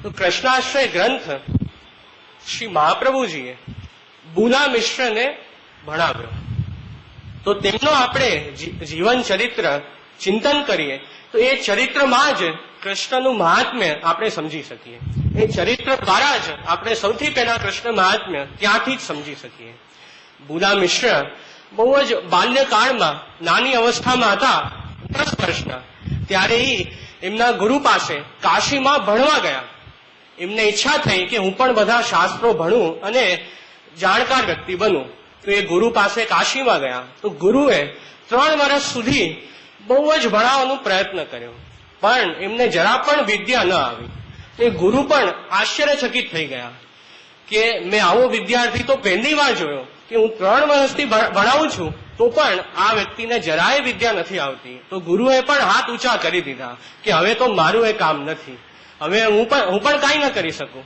તો કૃષ્ણાશ્રય ગ્રંથ શ્રી મહાપ્રભુજીએ બુના મિશ્રને ભણાવ્યો. તો તેમનો આપણે જીવન ચરિત્ર ચિંતન કરીએ તો એ ચરિત્રમાં જ કૃષ્ણનું મહાત્મ્ય આપણે સમજી શકીએ. એ ચરિત્ર દ્વારા જ આપણે સૌથી પહેલા કૃષ્ણ મહાત્મ્ય ત્યાંથી જ સમજી શકીએ. બુના મિશ્ર બહુ જ બાલ્યકાળમાં નાની અવસ્થામાં હતા, 10 વર્ષના, ત્યારે એમના ગુરુ પાસે કાશીમાં ભણવા ગયા. એમને ઈચ્છા થઈ કે હું પણ બધા શાસ્ત્રો ભણું અને જાણકાર વ્યક્તિ બનું. તો એ ગુરુ પાસે કાશીમાં ગયા. તો ગુરુએ 3 વર્ષ સુધી બહુ જ ભણાવવાનો પ્રયત્ન કર્યો, પણ એમને જરા પણ વિદ્યા ન આવી. એ ગુરુ પણ આશ્ચર્યચકિત થઈ ગયા કે મેં આવો વિદ્યાર્થી તો પહેલી વાર જોયો કે હું 3 વર્ષથી ભણાવું છું તો પણ આ વ્યક્તિને જરાય વિદ્યા નથી આવતી. તો ગુરુએ પણ હાથ ઊંચા કરી દીધા કે હવે તો મારું એ કામ નથી, હવે હું પણ કાંઈ ન કરી શકું.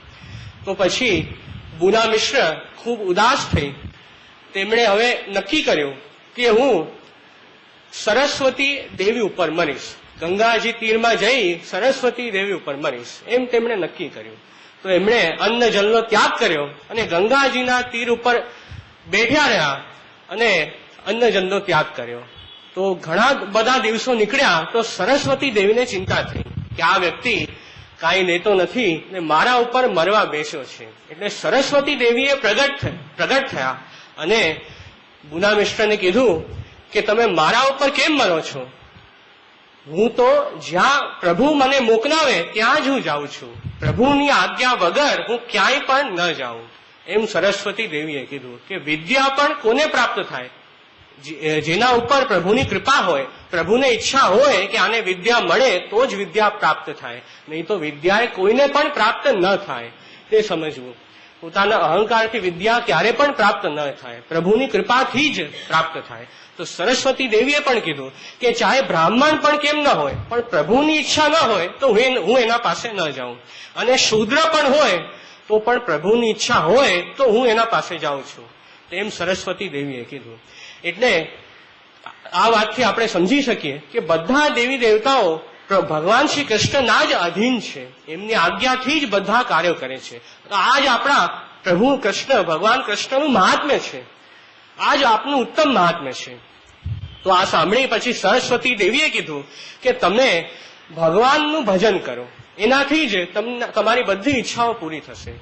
તો પછી બુના મિશ્ર ખૂબ ઉદાસ થઈ. તેમણે હવે નક્કી કર્યું કે હું સરસ્વતી દેવી ઉપર મરીશ, ગંગાજી તીરમાં જઈ સરસ્વતી દેવી ઉપર મરીશ, એમ તેમણે નક્કી કર્યું. તો એમણે અન્ન જલનો ત્યાગ કર્યો અને ગંગાજીના તીર ઉપર બેઠ્યા રહ્યા અને અન્ન જલનો ત્યાગ કર્યો. તો ઘણા બધા દિવસો નીકળ્યા તો સરસ્વતી દેવીને ચિંતા થઈ કે આ વ્યક્તિ કાંઈ લેતો નથી ને મારા ઉપર મરવા બેસ્યો છે. એટલે સરસ્વતી દેવીએ પ્રગટ થયા અને બુના મિશ્રને કીધું કે તમે મારા ઉપર કેમ મરો છો? હું તો જ્યાં પ્રભુ મને મોકલાવે ત્યાં જ હું જાઉં છું, પ્રભુની આજ્ઞા વગર હું ક્યાંય પણ ન જાઉં. એમ સરસ્વતી દેવીએ કીધું કે વિદ્યા પણ કોને પ્રાપ્ત થાય? જેના ઉપર પ્રભુની કૃપા હોય, પ્રભુને ઈચ્છા હોય કે આને વિદ્યા મળે તો જ વિદ્યા પ્રાપ્ત થાય, નહીં તો વિદ્યા કોઈને પણ પ્રાપ્ત ન થાય. તે સમજવું. પોતાના અહંકારથી વિદ્યા ક્યારે પણ પ્રાપ્ત ન થાય, પ્રભુની કૃપાથી જ પ્રાપ્ત થાય. તો સરસ્વતી દેવીએ પણ કીધું કે ચાહે બ્રાહ્મણ પણ કેમ ન હોય, પણ પ્રભુની ઈચ્છા ન હોય તો હું એના પાસે ન જાઉં, અને શૂદ્ર પણ હોય તો પણ પ્રભુની ઈચ્છા હોય તો હું એના પાસે જાઉં છું. તેમ સરસ્વતી દેવીએ કીધું. એટલે આ વાતથી આપણે સમજી શકીએ કે બધા દેવી દેવતાઓ ભગવાન શ્રી કૃષ્ણના જ અધીન છે, એમની આજ્ઞાથી જ બધા કાર્યો કરે છે. તો આ જ આપણા પ્રભુ કૃષ્ણ, ભગવાન કૃષ્ણનું મહાત્મ્ય છે, આ જ આપનું ઉત્તમ મહાત્મ્ય છે. તો આ સાંભળી પછી સરસ્વતી દેવીએ કીધું કે તમે ભગવાનનું ભજન કરો, એનાથી જ તમારી બધી ઈચ્છાઓ પૂરી થશે.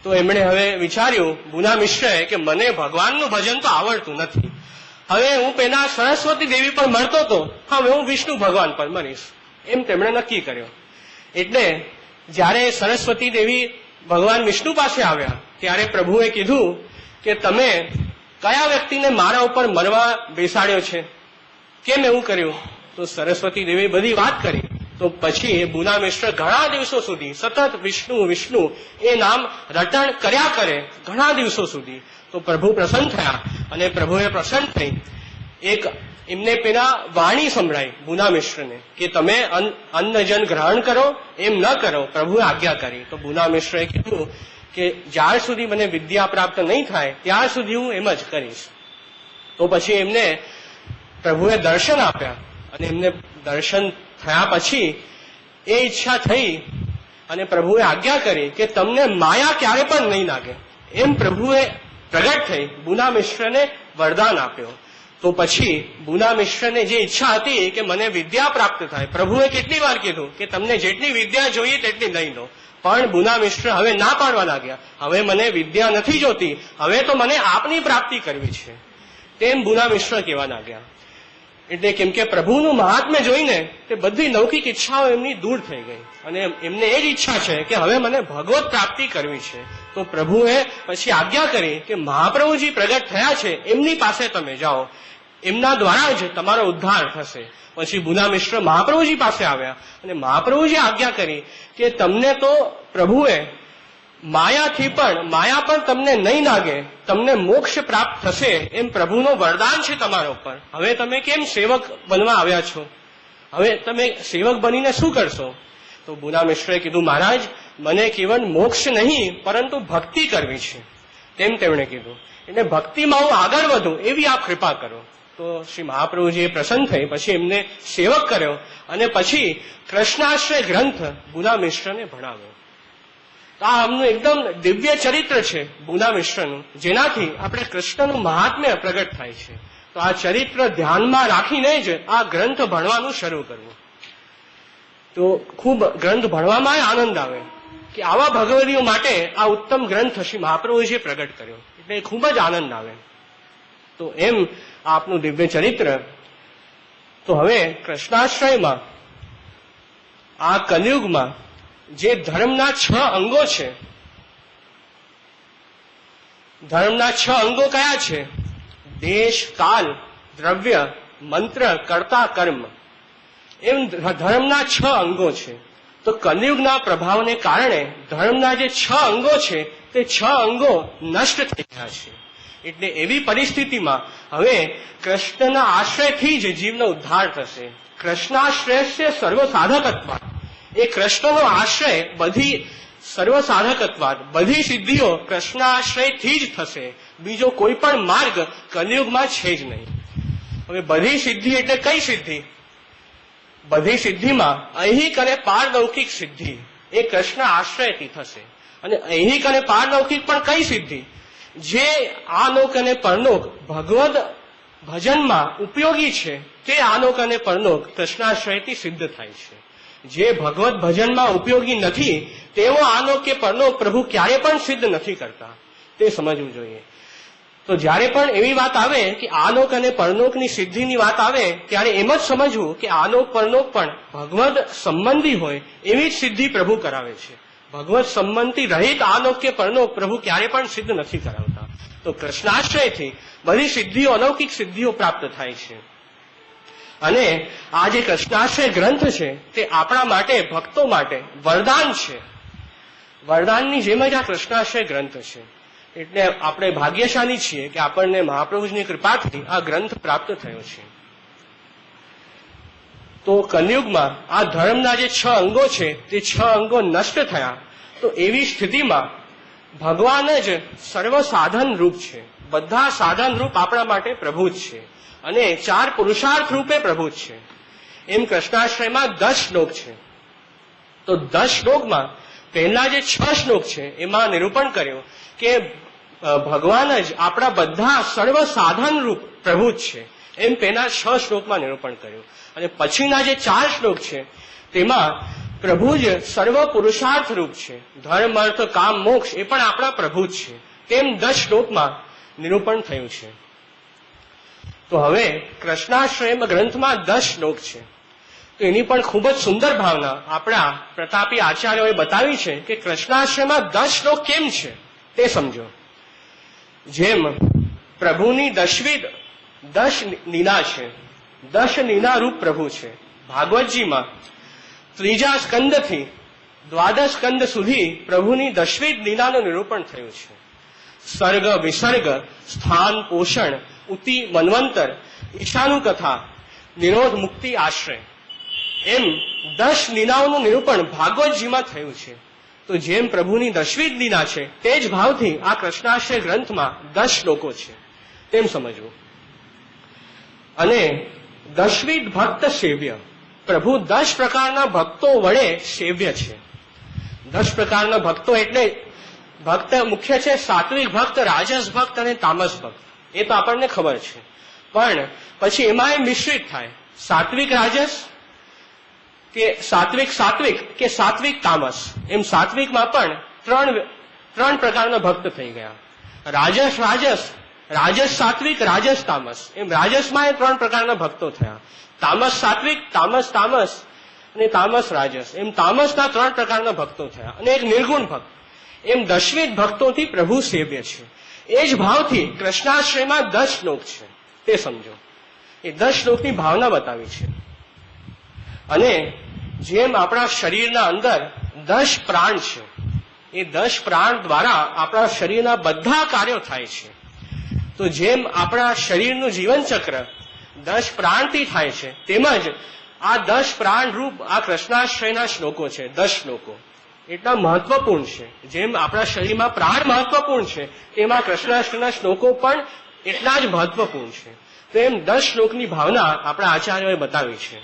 તો એમણે હવે વિચાર્યું બુના મિશ્રએ કે મને ભગવાનનું ભજન તો આવડતું નથી, હવે હું પેલા સરસ્વતી દેવી પર મરતો હતો, હવે હું વિષ્ણુ ભગવાન પર મરીશ, એમ તેમણે નક્કી કર્યો. એટલે જ્યારે સરસ્વતી દેવી ભગવાન વિષ્ણુ પાસે આવ્યા ત્યારે પ્રભુએ કીધું કે તમે કયા વ્યક્તિને મારા ઉપર મરવા બેસાડ્યો છે, કેમ એવું કર્યું? તો સરસ્વતી દેવી બધી વાત કરી. તો પછી બુના મિશ્ર ઘણા દિવસો સુધી સતત વિષ્ણુ વિષ્ણુ એ નામ રટણ કર્યા કરે ઘણા દિવસો સુધી. તો પ્રભુ પ્રસન્ન થયા અને પ્રભુએ પ્રસન્ન થઈ એક એમને પેલા વાણી સંભળાઈ બુના મિશ્રને કે તમે અન્નજન ગ્રહણ કરો, એમ ન કરો, પ્રભુએ આજ્ઞા કરી. તો બુના મિશ્રએ કીધું કે જ્યાર સુધી મને વિદ્યા પ્રાપ્ત નહીં થાય ત્યાર સુધી હું એમ જ કરીશ. તો પછી એમને પ્રભુએ દર્શન આપ્યા અને એમને દર્શન થયા પછી એ ઈચ્છા થઈ અને પ્રભુએ આજ્ઞા કરી કે તમને માયા ક્યારે પણ નહીં લાગે. એમ પ્રભુએ પ્રગટ થઈ બુના મિશ્રને વરદાન આપ્યો. તો પછી બુના મિશ્રને જે ઈચ્છા હતી કે મને વિદ્યા પ્રાપ્ત થાય, પ્રભુએ કેટલી વાર કીધું કે તમને જેટલી વિદ્યા જોઈએ તેટલી લઈ લો, પણ બુના મિશ્ર હવે ના પાડવા લાગ્યા. હવે મને વિદ્યા નથી જોતી, હવે તો મને આપની પ્રાપ્તિ કરવી છે, તેમ બુના મિશ્ર કહેવા લાગ્યા. એટલે કેમ કે પ્રભુનું મહાત્મ્ય જોઈને તે બધી લૌકિક ઈચ્છાઓ એમની દૂર થઈ ગઈ અને એમને એ જ ઈચ્છા છે કે હવે મને ભગવત પ્રાપ્તિ કરવી છે. તો પ્રભુએ પછી આજ્ઞા કરી કે મહાપ્રભુજી પ્રગટ થયા છે, એમની પાસે તમે જાઓ, એમના દ્વારા જ તમારો ઉદ્ધાર થશે. પછી બુના મિશ્ર મહાપ્રભુજી પાસે આવ્યા અને મહાપ્રભુજી આજ્ઞા કરી કે તમને તો પ્રભુએ માયા પણ તમને નહીં લાગે, તમને મોક્ષ પ્રાપ્ત થશે, એમ પ્રભુનો વરદાન છે તમારા ઉપર. હવે તમે કેમ સેવક બનવા આવ્યા છો? હવે તમે સેવક બનીને શું કરશો? તો બુના મિશ્રએ કીધું મહારાજ મને કેવળ મોક્ષ નહીં પરંતુ ભક્તિ કરવી છે, તેમ તેમણે કીધું. એટલે ભક્તિમાં હું આગળ વધું એવી આપ કૃપા કરો. તો શ્રી મહાપ્રભુજીએ પ્રસન્ન થઈ પછી એમને સેવક કર્યો અને પછી કૃષ્ણાશ્રય ગ્રંથ બુના મિશ્રને ભણાવ્યો. તો આ આમનું એકદમ દિવ્ય ચરિત્ર છે બુના મિશ્રનું, જેનાથી આપણે કૃષ્ણનું મહાત્મ્ય પ્રગટ થાય છે. તો આ ચરિત્ર ધ્યાનમાં રાખીને જ આ ગ્રંથ ભણવાનું શરૂ કરવું. તો ખૂબ ગ્રંથ ભણવામાં આનંદ આવે કે આવા ભગવદીઓ માટે આ ઉત્તમ ગ્રંથ શ્રી મહાપ્રભુજીએ પ્રગટ કર્યો, એટલે ખૂબ જ આનંદ આવે. તો એમ આપનું દિવ્ય ચરિત્ર. તો હવે કૃષ્ણાશ્રયમાં આ કલિયુગમાં જે ધર્મના 6 અંગો છે, ધર્મના 6 અંગો કયા છે? દેશ, કાલ, દ્રવ્ય, મંત્ર, કર્તા, કર્મ. એમ ધર્મના 6 અંગો છે. તો કલિયુગના પ્રભાવને કારણે ધર્મના જે 6 અંગો છે તે 6 અંગો નષ્ટ થઈ ગયા છે. એટલે એવી પરિસ્થિતિમાં હવે કૃષ્ણના આશ્રયથી જ જીવનો ઉદ્ધાર થશે. કૃષ્ણાશ્રય છે સર્વસાધકત્વાદ. એ કૃષ્ણનો આશ્રય બધી સર્વસાધકત્વાદ, બધી સિદ્ધિઓ કૃષ્ણાશ્રયથી જ થશે. બીજો કોઈ પણ માર્ગ કલિયુગમાં છે જ નહીં. હવે બધી સિદ્ધિ એટલે કઈ સિદ્ધિ? બધી સિદ્ધિમાં ઐહિક અને પારલૌકિક સિદ્ધિ એ કૃષ્ણ આશ્રયથી થશે. અને ઐહિક અને પારલૌકિક પણ કઈ સિદ્ધિ? જે આલોક અને પરલોક ભગવદ ભજનમાં ઉપયોગી છે તે આલોક અને પરલોક કૃષ્ણાશ્રયથી સિદ્ધ થાય છે. જે ભગવત ભજનમાં ઉપયોગી નથી તેવો આલોક કે પરલોક પ્રભુ ક્યારે પણ સિદ્ધ નથી કરતા, તે સમજવું જોઈએ. તો જ્યારે પણ એવી વાત આવે કે આલોક અને પરલોકની સિદ્ધિની વાત આવે ત્યારે એમ જ સમજવું કે આલોક પરલોક પણ ભગવદ સંબંધી હોય એવી જ સિદ્ધિ પ્રભુ કરાવે છે. ભગવત સંબંધી રહિત આલોક કે પરલોક પ્રભુ ક્યારે પણ સિદ્ધ નથી કરાવતા. તો કૃષ્ણાશ્રયથી બધી સિદ્ધિઓ, અલૌકિક સિદ્ધિઓ પ્રાપ્ત થાય છે. અને આ જે કૃષ્ણાશ્રય ગ્રંથ છે તે આપણા માટે, ભક્તો માટે વરદાન છે. વરદાનની જેમ જ આ કૃષ્ણાશ્રય ગ્રંથ છે. એટલે આપણે ભાગ્યશાળી છીએ કે આપણને મહાપ્રભુજીની કૃપાથી આ ગ્રંથ પ્રાપ્ત થયો છે. તો કલિયુગમાં આ ધર્મના જે 6 અંગો છે તે 6 અંગો નષ્ટ થયા. તો એવી સ્થિતિમાં ભગવાન જ સર્વ સાધન રૂપ છે. બધા સાધન રૂપ આપણા માટે પ્રભુ જ છે અને 4 પુરુષાર્થ રૂપે પ્રભુ જ છે. એમ કૃષ્ણાશ્રયમાં 10 શ્લોક છે. તો 10 શ્લોકમાં પહેલા જે 6 શ્લોક છે એમાં નિરૂપણ કર્યો કે ભગવાન જ આપણા બધા સર્વ સાધન રૂપ પ્રભુ જ છે. એમ પહેલા 6 શ્લોકમાં નિરૂપણ કર્યું. અને પછીના જે 4 શ્લોક છે તેમાં પ્રભુ જ સર્વ પુરુષાર્થ રૂપ છે. ધર્મ, અર્થ, કામ, મોક્ષ એ પણ આપણા પ્રભુ જ છે. તેમ 10 શ્લોકમાં નિરૂપણ થયું છે. તો હવે કૃષ્ણાશ્રય ગ્રંથમાં 10 શ્લોક છે. તો એની પણ ખૂબ જ સુંદર ભાવના આપણા પ્રતાપી આચાર્યોએ બતાવી છે કે કૃષ્ણાશ્રયમાં 10 શ્લોક કેમ છે તે સમજો. જેમ પ્રભુની 10 લીલા છે, 10 લીલા રૂપ પ્રભુ છે. ભાગવતજીમાં 3જા સ્કંદથી 12 સ્કંદ સુધી પ્રભુની 10મી લીલાનું નિરૂપણ થયું છે. સર્ગ, વિસર્ગ, સ્થાન, પોષણ, ઉતિ, મન્વંતર, ઈશાનું કથા, નિરોધ, મુક્તિ, આશ્રય, એમ 10 લીલાઓનું નિરૂપણ ભાગવતજીમાં થયું છે. તો જેમ પ્રભુની 10મી લીલા છે તે જ ભાવથી આ કૃષ્ણાશ્રય ગ્રંથમાં 10 શ્લોકો છે તેમ સમજવું. અને 10મી ભક્ત સેવ્ય, પ્રભુ 10 પ્રકારના ભક્તો વડે સેવ્ય છે. 10 પ્રકારના ભક્તો એટલે ભક્ત મુખ્ય છે સાત્વિક ભક્ત, રાજસ ભક્ત અને તામસ ભક્ત. એ તો આપણને ખબર છે. પણ પછી એમાં મિશ્રિત થાય સાત્વિક રાજસ કે સાત્વિક સાત્વિક કે સાત્વિક તામસ. એમ સાત્વિકમાં પણ ત્રણ પ્રકારના ભક્ત થઈ ગયા. રાજસ રાજસ, રાજસ સાત્વિક, રાજસ તામસ. એમ રાજસમાં 3 પ્રકારના ભક્તો થયા. તામસ સાત્વિક, તામસ તામસ અને તામસ રાજસ. એમ તામસના 3 પ્રકારના ભક્તો થયા. અને એક નિર્ગુણ ભક્ત. એમ 10 ભક્તોથી પ્રભુ સેવ્ય છે. એ જ ભાવથી કૃષ્ણાશ્રયમાં 10 શ્લોક છે તે સમજો. એ 10 શ્લોકની ભાવના બતાવી છે. અને જેમ આપણા શરીરના અંદર 10 પ્રાણ છે, એ 10 પ્રાણ દ્વારા આપણા શરીરના બધા કાર્યો થાય છે. તો જેમ આપણા શરીરનું જીવન ચક્ર 10 પ્રાણથી થાય છે, તેમજ આ 10 પ્રાણ રૂપ આ કૃષ્ણાશ્રયના શ્લોકો છે. 10 શ્લોકો એટલા મહત્વપૂર્ણ છે. જેમ આપણા શરીરમાં પ્રાણ મહત્વપૂર્ણ છે તેમાં કૃષ્ણાશ્રયના શ્લોકો પણ એટલા જ મહત્વપૂર્ણ છે. તેમ 10 શ્લોકની ભાવના આપણા આચાર્યોએ બતાવી છે.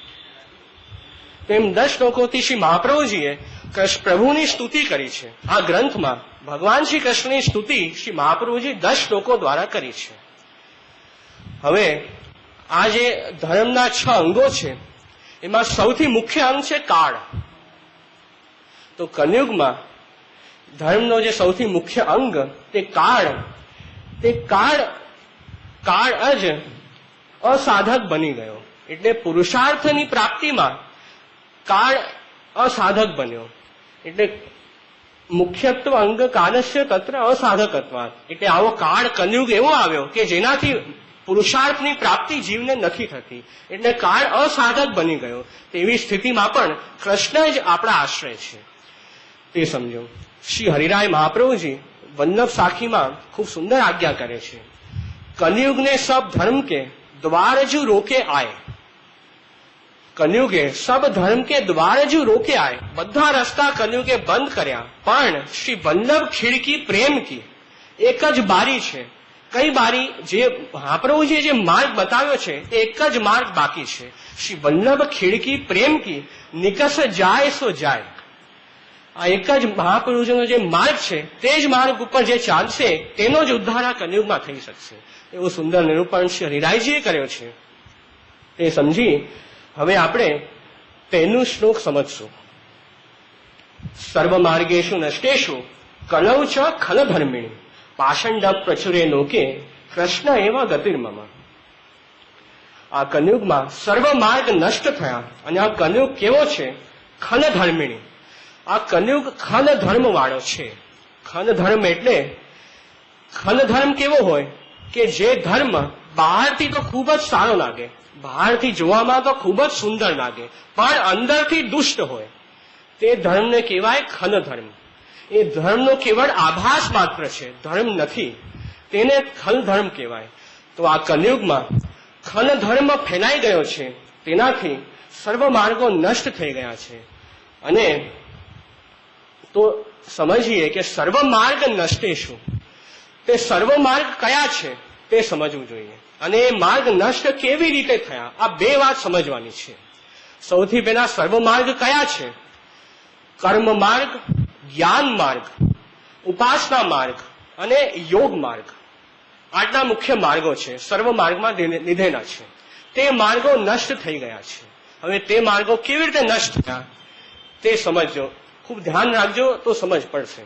તેમ 10 શ્લોકોથી શ્રી મહાપ્રભુજીએ પ્રભુની સ્તુતિ કરી છે. આ ગ્રંથમાં ભગવાન શ્રી કૃષ્ણની સ્તુતિ શ્રી મહાપ્રભુજી 10 શ્લોકો દ્વારા કરી છે. હવે આ જે ધર્મના 6 અંગો છે એમાં સૌથી મુખ્ય અંગ છે કાળ. તો કલયુગમાં ધર્મનો જે સૌથી મુખ્ય અંગ તે કાળ જ અસાધક બની ગયો. એટલે પુરુષાર્થની પ્રાપ્તિમાં કાળ અસાધક બન્યો. એટલે મુખ્યત્વ અંગ કાળસ્ય તત્ર અસાધકત્વાत्. એટલે આવો કાળ કલયુગ એવો આવ્યો કે જેનાથી પુરુષાર્થની પ્રાપ્તિ જીવને નથી થતી. એટલે કાળ અસાધક બની ગયો. તેવી સ્થિતિમાં પણ કૃષ્ણ જ આપણા આશ્રય છે તે સમજો. શ્રી હરિરાય મહાપ્રભુજી વલ્લભ સાખીમાં ખૂબ સુંદર આજ્ઞા કરે છે. કલયુગને સબ ધર્મ કે દ્વાર જુ રોકે આય. કલયુગે સબ ધર્મ કે દ્વાર જુ રોકે આય. બધા રસ્તા કલયુગે બંધ કર્યા, પણ શ્રી વલ્લભ ખીડકી પ્રેમ કી એક જ બારી છે. કઈ બારી? જે મહાપ્રભુજીએ જે માર્ગ બતાવ્યો છે તે એક જ માર્ગ બાકી છે. શ્રી વલ્લભ ખીડકી પ્રેમ કી નિકસ જાય સો જાય. આ એક જ મહાપુરુષોનો જે માર્ગ છે તે જ માર્ગ ઉપર જે ચાલશે તેનો જ ઉદ્ધાર આ કલયુગમાં થઈ શકશે. એવું સુંદર નિરૂપણ શ્રી હરિરાયજીએ કર્યો છે તે સમજી હવે આપણે પહેલું શ્લોક સમજશું. સર્વ માર્ગેશુ નષ્ટેશુ કલૌ ચ ખલ ધર્મિણી પાષંડ પ્રચુરે લોકે કૃષ્ણ એવા ગતિર્મમ. આ કલયુગમાં સર્વ માર્ગ નષ્ટ થયા અને આ કલયુગ કેવો છે? ખલ ધર્મિણી. આ કલયુગ ખલ ધર્મ વાળો છે. ખલ ધર્મ એટલે ખલ ધર્મ કેવો હોય કે જે ધર્મ બહારથી તો ખૂબ જ સારો લાગે, બહારથી જોવામાં તો ખૂબ જ સુંદર લાગે, પણ અંદરથી દુષ્ટ હોય તે ધર્મને કહેવાય ખલ ધર્મ. એ ધર્મનો કેવળ આભાસ માત્ર છે, ધર્મ નથી. તેને ખલ ધર્મ કહેવાય. તો આ કલયુગમાં ખલ ધર્મ ફેલાઈ ગયો છે. તેનાથી સર્વ માર્ગો નષ્ટ થઈ ગયા છે. અને તો સમજીએ કે સર્વ માર્ગ નષ્ટેશુ. તે સર્વ માર્ગ કયા છે તે સમજવું જોઈએ. અને એ માર્ગ નષ્ટ કેવી રીતે થયા આ બે વાત સમજવાની છે. સૌથી પહેલા સર્વ માર્ગ કયા છે? કર્મ માર્ગ, જ્ઞાન માર્ગ, ઉપાસના માર્ગ અને યોગ માર્ગ. આટલા મુખ્ય માર્ગો છે, સર્વ માર્ગમાં લીધેલા છે. તે માર્ગો નષ્ટ થઈ ગયા છે. હવે તે માર્ગો કેવી રીતે નષ્ટ થયા તે સમજો. ખૂબ ધ્યાન રાખજો તો સમજ પડશે.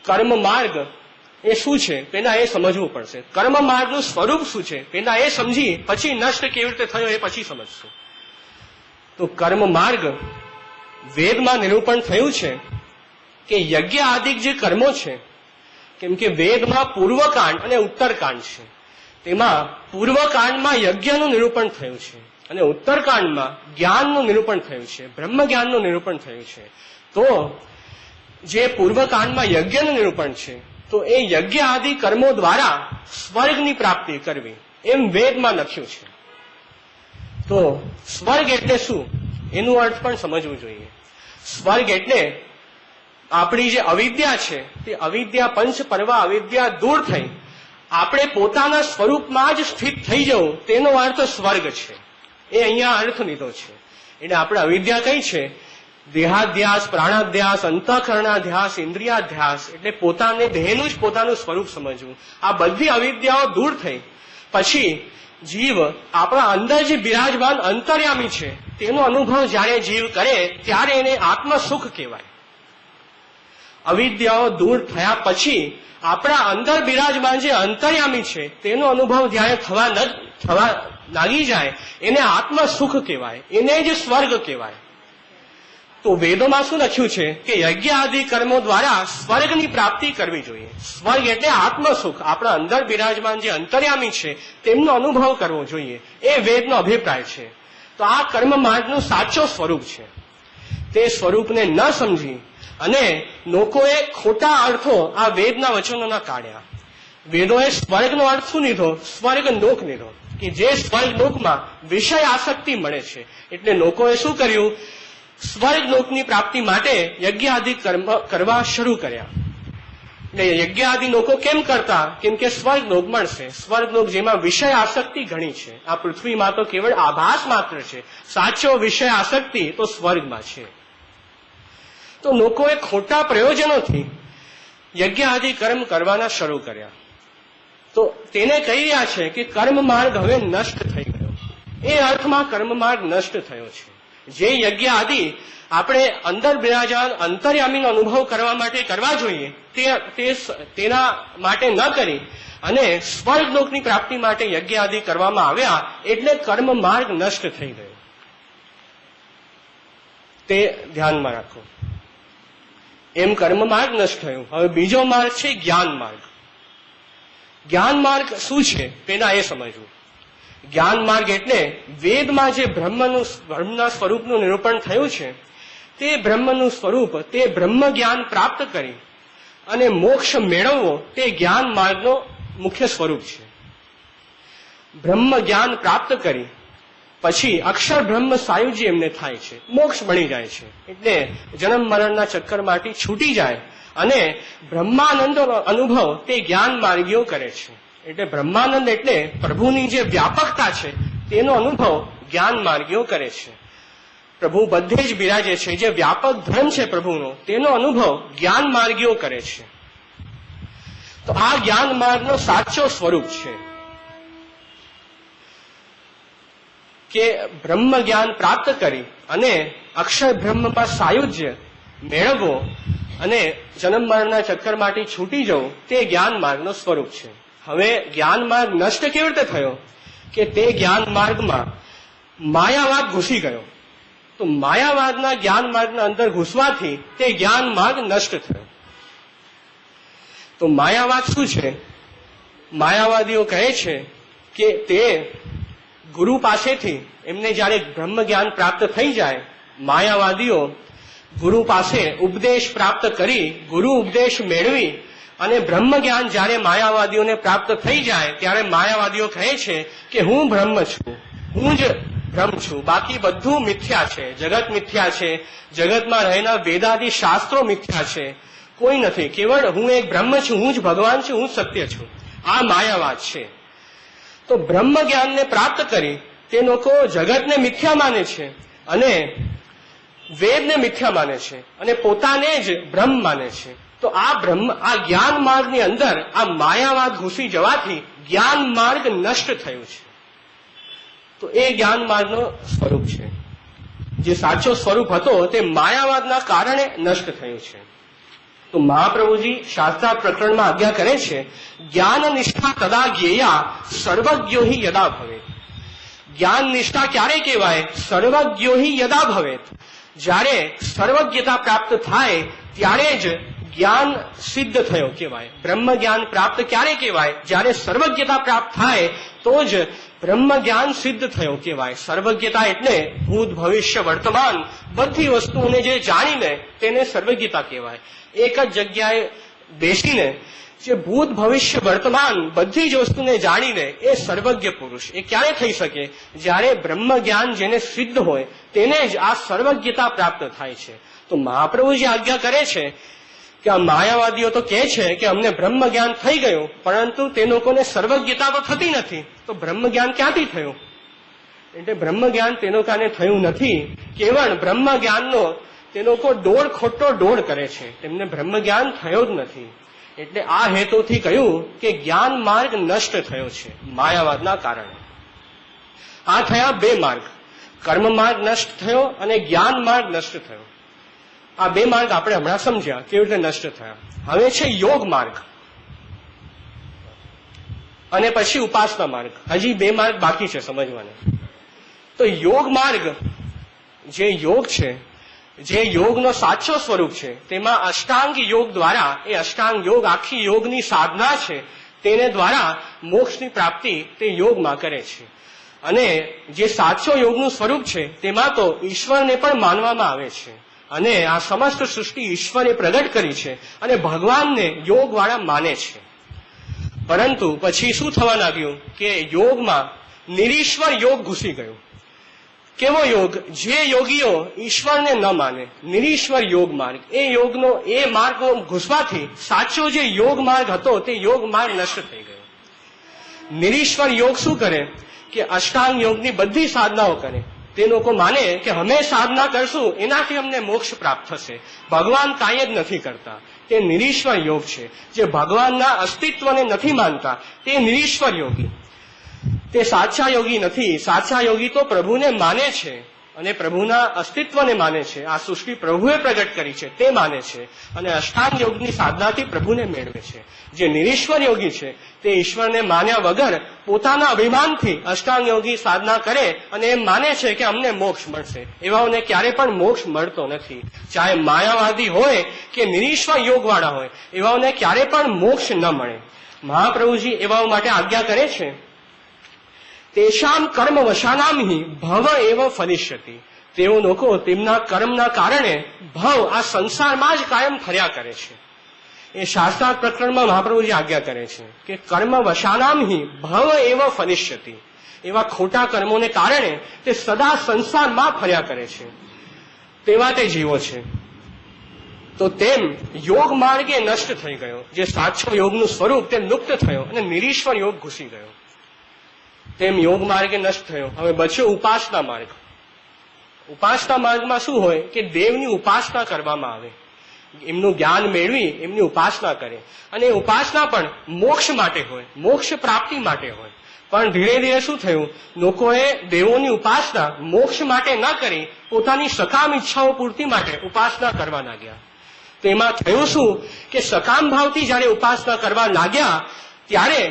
કર્મ માર્ગ એ શું છે પેલા એ સમજવું પડશે. કર્મ માર્ગનું સ્વરૂપ શું છે પેલા એ સમજી પછી નષ્ટ કેવી રીતે થયો એ પછી સમજશું. તો કર્મ માર્ગ વેદમાં નિરૂપણ થયું છે કે યજ્ઞ આદિક જે કર્મો છે, કેમ કે વેદમાં પૂર્વકાંડ અને ઉત્તરકાંડ છે. તેમાં પૂર્વકાંડમાં યજ્ઞનું નિરૂપણ થયું છે અને ઉત્તરકાંડમાં જ્ઞાનનું નિરૂપણ થયું છે, બ્રહ્મ જ્ઞાનનું નિરૂપણ થયું છે. તો જે પૂર્વકાંડમાં યજ્ઞનું નિરૂપણ છે તો એ યજ્ઞ આદિ કર્મો દ્વારા સ્વર્ગની પ્રાપ્તિ કરવી એમ વેદમાં લખ્યું છે. તો સ્વર્ગ એટલે શું એનું અર્થ પણ સમજવું જોઈએ. સ્વર્ગ એટલે આપણી જે અવિદ્યા છે તે અવિદ્યા પંચ પર્વા અવિદ્યા દૂર થઈ આપણે પોતાના સ્વરૂપમાં જ સ્થિત થઈ જવું તેનો અર્થ સ્વર્ગ છે. એ અહીંયા અર્થ લીધો છે. એટલે આપણે અવિદ્યા કઈ છે? દેહાધ્યાસ, પ્રાણાધ્યાસ, અંતઃકરણાધ્યાસ, ઇન્દ્રિયાધ્યાસ. એટલે પોતાને દેહનું જ પોતાનું સ્વરૂપ સમજવું. આ બધી અવિદ્યાઓ દૂર થઈ પછી જીવ આપણા અંદર જે બિરાજમાન અંતર્યામી છે તેનો અનુભવ જ્યારે જીવ કરે ત્યારે એને આત્મ સુખ કહેવાય. અવિદ્યાઓ દૂર થયા પછી આપણા અંદર બિરાજમાન જે અંતર્યામી છે તેનો અનુભવ જ્યારે થવા લાગી જાય એને આત્મ સુખ કહેવાય, એને જ સ્વર્ગ કહેવાય. તો વેદોમાં શું લખ્યું છે કે યજ્ઞ આદિ કર્મો દ્વારા સ્વર્ગની પ્રાપ્તિ કરવી જોઈએ. સ્વર્ગ એટલે આત્મ સુખ, આપણા અંદર બિરાજમાન જે અંતર્યામી છે તેમનો અનુભવ કરવો જોઈએ. એ વેદનો અભિપ્રાય છે. તો આ કર્મ માર્ગનું સાચો સ્વરૂપ છે. તે સ્વરૂપને ન સમજી અને લોકોએ ખોટા અર્થો આ વેદના વચનોના કાઢ્યા. વેદોએ સ્વર્ગનો અર્થ શું લીધો? સ્વર્ગ લોક લીધો કે જે સ્વર્ગ લોકમાં વિષય આસક્તિ મળે છે. એટલે લોકોએ શું કર્યું? સ્વર્ગ લોકની પ્રાપ્તિ માટે યજ્ઞ આદિ કર્મ કરવા શરૂ કર્યા. એટલે યજ્ઞ આદિ લોકો કેમ કરતા? કેમ કે સ્વર્ગ લોક મળશે. સ્વર્ગ લોક જેમાં વિષય આસક્તિ ઘણી છે. આ પૃથ્વીમાં તો કેવળ આભાસ માત્ર છે. સાચો વિષય આસક્તિ તો સ્વર્ગમાં છે. તો લોકોએ ખોટા પ્રયોજનોથી યજ્ઞ આદિ કર્મ કરવાના શરૂ કર્યા. તો તેને કહી રહ્યા છે કે કર્મ માર્ગ હવે નષ્ટ થઈ ગયો. એ અર્થમાં કર્મ માર્ગ નષ્ટ થયો છે. જે યજ્ઞ આદિ આપણે અંદર બિરાજમાન અંતર્યામીનો અનુભવ કરવા માટે કરવા જોઈએ તેના માટે ન કરી અને સ્વર્ગલોકની પ્રાપ્તિ માટે યજ્ઞ આદિ કરવામાં આવ્યા, એટલે કર્મ માર્ગ નષ્ટ થઈ ગયો. તે ધ્યાનમાં રાખો. એમ કર્મ માર્ગ નષ્ટ થયું. હવે બીજો માર્ગ છે જ્ઞાન માર્ગ. જ્ઞાન માર્ગ શું છે પેલા એ સમજવું. જ્ઞાન માર્ગ એટલે વેદમાં જે બ્રહ્મના સ્વરૂપનું નિરૂપણ થયું છે તે બ્રહ્મનું સ્વરૂપ, તે બ્રહ્મ જ્ઞાન પ્રાપ્ત કરી અને મોક્ષ મેળવવો તે જ્ઞાન માર્ગનો મુખ્ય સ્વરૂપ છે. બ્રહ્મ જ્ઞાન પ્રાપ્ત કરી પછી અક્ષર બ્રહ્મ સાયુજ્ય એમને થાય છે, મોક્ષ મળી જાય છે. એટલે જન્મ મરણના ચક્કરમાંથી છૂટી જાય અને બ્રહ્માનંદનો અનુભવ તે જ્ઞાન માર્ગીઓ કરે છે. એટલે બ્રહ્માનંદ એટલે પ્રભુની જે વ્યાપકતા છે તેનો અનુભવ જ્ઞાન માર્ગીઓ કરે છે. પ્રભુ બધે જ બિરાજે છે, જે વ્યાપક ધર્મ છે પ્રભુનો તેનો અનુભવ જ્ઞાન માર્ગીઓ કરે છે. તો આ જ્ઞાન માર્ગનો સાચો સ્વરૂપ છે કે બ્રહ્મ જ્ઞાન પ્રાપ્ત કરી અને અક્ષર બ્રહ્મમાં સાયુજ્ય મેળવવો અને જન્મ મરણના ચક્કરમાંથી છૂટી જવું તે જ્ઞાન માર્ગનો સ્વરૂપ છે. હવે જ્ઞાન માર્ગ નષ્ટ કેવી રીતે થયો કે તે જ્ઞાન માર્ગમાં માયાવાદ ઘૂસી ગયો. તો માયાવાદના જ્ઞાન માર્ગના અંદર ઘૂસવાથી તે જ્ઞાન માર્ગ નષ્ટ થયો. તો માયાવાદ શું છે? માયાવાદીઓ કહે છે કે તે ગુરુ પાસેથી એમને જયારે બ્રહ્મ જ્ઞાન પ્રાપ્ત થઈ જાય, માયાવાદીઓ ગુરુ પાસે ઉપદેશ પ્રાપ્ત કરી, ગુરુ ઉપદેશ મેળવી અને બ્રહ્મ જ્ઞાન જયારે માયાવાદીઓને પ્રાપ્ત થઈ જાય ત્યારે માયાવાદીઓ કહે છે કે હું બ્રહ્મ છું, હું જ બ્રહ્મ છું, બાકી બધું મિથ્યા છે, જગત મિથ્યા છે, જગતમાં રહેલા વેદાદી શાસ્ત્રો મિથ્યા છે, કોઈ નથી, કેવળ હું એક બ્રહ્મ છું, હું જ ભગવાન છું, હું સત્ય છું. આ માયાવાદ છે. તો બ્રહ્મ જ્ઞાનને પ્રાપ્ત કરી તે લોકો જગતને મિથ્યા માને છે અને વેદને મિથ્યા માને છે અને પોતાને જ બ્રહ્મ માને છે. તો આ જ્ઞાન માર્ગની અંદર આ માયાવાદ ઘૂસી જવાથી જ્ઞાન માર્ગ નષ્ટ થયું છે. તો એ જ્ઞાન માર્ગનો સ્વરૂપ છે. જે સાચો સ્વરૂપ હતો તે માયાવાદના કારણે નષ્ટ થયું છે. તો મહાપ્રભુજી શાસ્ત્રાર્થ પ્રકરણમાં આજ્ઞા કરે છે, જ્ઞાન નિષ્ઠા તદા જ્ઞેયા સર્વજ્ઞો હિ યદા ભવેત. જ્ઞાન નિષ્ઠા ક્યારે કહેવાય? સર્વજ્ઞો હિ યદા ભવેત. જ્યારે સર્વજ્ઞતા પ્રાપ્ત થાય ત્યારે જ જ્ઞાન સિદ્ધ થયો કહેવાય. બ્રહ્મ જ્ઞાન પ્રાપ્ત ક્યારે કહેવાય? જ્યારે સર્વજ્ઞતા પ્રાપ્ત થાય તો જ બ્રહ્મ જ્ઞાન સિદ્ધ થયો કહેવાય. સર્વજ્ઞતા એટલે ભૂત ભવિષ્ય વર્તમાન બધી વસ્તુઓને જે જાણીને તેને સર્વજ્ઞતા કહેવાય. એક જ જગ્યાએ બેસીને જે ભૂત ભવિષ્ય વર્તમાન બધી જ વસ્તુને જાણીને એ સર્વજ્ઞ પુરુષ. એ ક્યારે થઈ શકે? જ્યારે બ્રહ્મ જ્ઞાન જેને સિદ્ધ હોય તેને જ આ સર્વજ્ઞતા પ્રાપ્ત થાય છે. તો મહાપ્રભુજી આજ્ઞા કરે છે કે આ માયાવાદીઓ તો કહે છે કે અમને બ્રહ્મ જ્ઞાન થઈ ગયું, પરંતુ તે લોકોને સર્વજ્ઞતા તો થતી નથી. તો બ્રહ્મ જ્ઞાન ક્યાંથી થયું? એટલે બ્રહ્મ જ્ઞાન તે લોકોને થયું નથી. કેવળ બ્રહ્મ જ્ઞાનનો તે લોકો ખોટો દોડ કરે છે, તેમને બ્રહ્મ જ્ઞાન થયો જ નથી. એટલે આ હેતુથી કહ્યું કે જ્ઞાન માર્ગ નષ્ટ થયો છે માયાવાદના કારણે. આ થયા બે માર્ગ, કર્મ માર્ગ નષ્ટ થયો અને જ્ઞાન માર્ગ નષ્ટ થયો. આ બે માર્ગ આપણે હમણાં સમજ્યા કેવી રીતે નષ્ટ થયા. હવે છે યોગ માર્ગ અને પછી ઉપાસના માર્ગ. હજી બે માર્ગ બાકી છે સમજવાના. તો યોગ માર્ગ જે યોગ છે, જે યોગનો સાચો સ્વરૂપ છે, તેમાં અષ્ટાંગ યોગ દ્વારા, એ અષ્ટાંગ યોગ આખી યોગની સાધના છે, તેને દ્વારા મોક્ષની પ્રાપ્તિ તે યોગમાં કરે છે. અને જે સાચો યોગનું સ્વરૂપ છે તેમાં તો ઈશ્વરને પણ માનવામાં આવે છે અને આ સમસ્ત સૃષ્ટિ ઈશ્વરે પ્રગટ કરી છે અને ભગવાનને યોગવાળા માને છે. પરંતુ પછી શું થવા લાગ્યું કે યોગમાં નિરીશ્વર યોગ ઘૂસી ગયો. કેવો યોગ? જે યોગીઓ ઈશ્વરને ન માને, નિરીશ્વર યોગ માર્ગ. એ માર્ગ ઘૂસવાથી સાચો જે યોગ માર્ગ હતો તે યોગ માર્ગ નષ્ટ થઈ ગયો. નિરીશ્વર યોગ શું કરે કે અષ્ટાંગ યોગની બધી સાધનાઓ કરે, તે લોકો માને કે અમે સાધના કરશું એનાથી અમને મોક્ષ પ્રાપ્ત થશે. ભગવાન કાંઈ જ નથી કરતા. તે નિરીશ્વર યોગ છે. જે ભગવાનના અસ્તિત્વને નથી માનતા તે નિરીશ્વર યોગી, તે સાચા યોગી નથી. સાચા યોગી તો પ્રભુને માને છે અને પ્રભુના અસ્તિત્વને માને છે. આ સૃષ્ટિ પ્રભુએ પ્રગટ કરી છે તે માને છે અને અષ્ટાંગ યોગની સાધનાથી પ્રભુને મેળવે છે. જે નિરીશ્વર યોગી છે તે ઈશ્વરને માન્યા વગર પોતાના અભિમાનથી અષ્ટાંગ યોગી સાધના કરે અને એમ માને છે કે અમને મોક્ષ મળશે. એવાઓને ક્યારે પણ મોક્ષ મળતો નથી. ચાહે માયાવાદી હોય કે નિરીશ્વર યોગવાળા હોય, એવાઓને ક્યારે પણ મોક્ષ ન મળે. મહાપ્રભુજી એવાઓ માટે આજ્ઞા કરે છે, તેષામ કર્મ વશાનામહિ ભવ એવ ફલિષ્યતિ. તેઓ લોકો તેમના કર્મના કારણે ભવ આ સંસારમાં જ કાયમ ફર્યા કરે છે. એ શાસ્ત્રાર્થ પ્રકરણમાં મહાપ્રભુજી આજ્ઞા કરે છે કે કર્મ વશાનામહિ ભવ એવ ફલિષ્યતિ. એવા ખોટા કર્મોને કારણે તે સદા સંસારમાં ફર્યા કરે છે. તેવા તે જીવો છે. તો તેમ યોગ માર્ગે નષ્ટ થઈ ગયો. જે સાચો યોગનું સ્વરૂપ તે લુપ્ત થયો અને નિરીશ્વર યોગ ઘૂસી ગયો. તેમ યોગ માર્ગે નષ્ટ થયો. હવે બચ્યો ઉપાસના માર્ગ. ઉપાસના માર્ગમાં શું હોય કે દેવની ઉપાસના કરવામાં આવે, એમનું જ્ઞાન મેળવી એમની ઉપાસના કરે. અને ઉપાસના પણ મોક્ષ માટે હોય, મોક્ષ પ્રાપ્તિ માટે હોય. પણ ધીરે ધીરે શું થયું, લોકોએ દેવોની ઉપાસના મોક્ષ માટે ન કરી પોતાની સકામ ઈચ્છાઓ પૂર્તિ માટે ઉપાસના કરવા લાગ્યા. તો એમાં થયું શું કે સકામ ભાવથી જયારે ઉપાસના કરવા લાગ્યા ત્યારે